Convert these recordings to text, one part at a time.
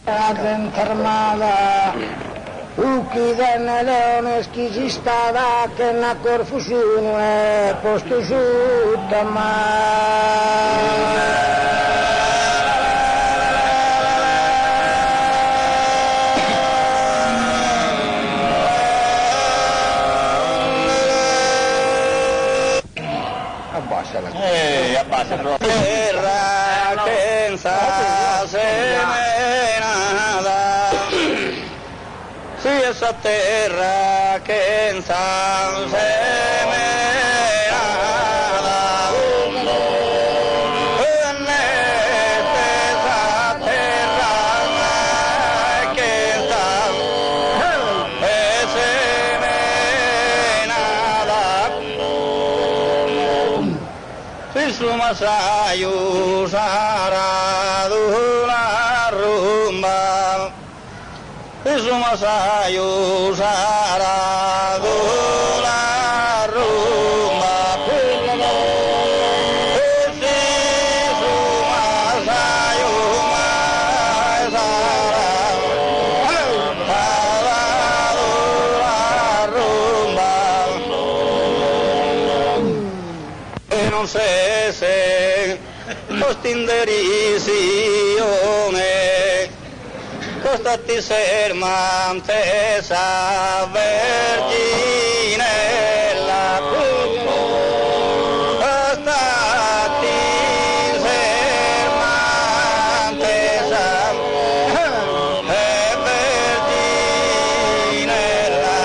Armada, ucciderne leone schisistada che na corfusione posto su Abbassala. Abbassa proprio. Terra che semenada, si esa terra che semenada, en esa terra que semenada, si suma sayu saraduna rumba, suma sayu saraduna rumba, si suma sayu saraduna rumba, e non se costinderisione costati sermante sa verginella, costati sermante sa verginella,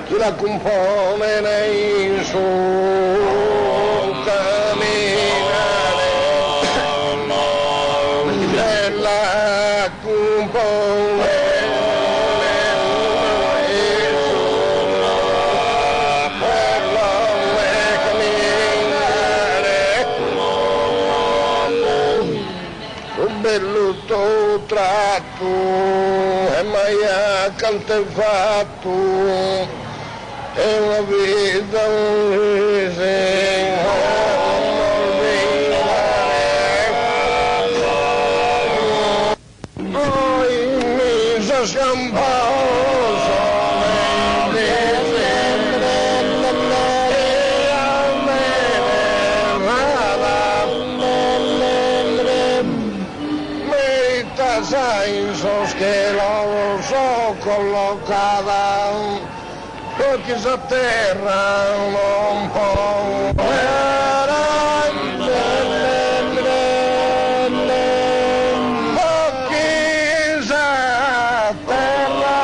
Chi la compone nei suoi camminare, la compone nei suoi camminare, un bello tratto e mai accanto il fatto. È una vita poi mi sono scampato sai, so che lo so collocata perché sa terra non può perché sa terra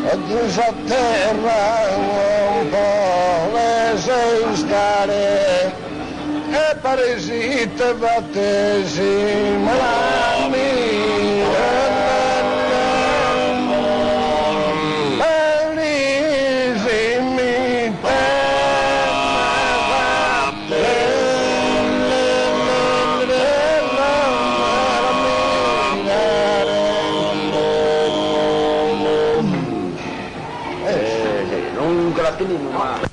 perché sa terra non può stare e paresite battesimo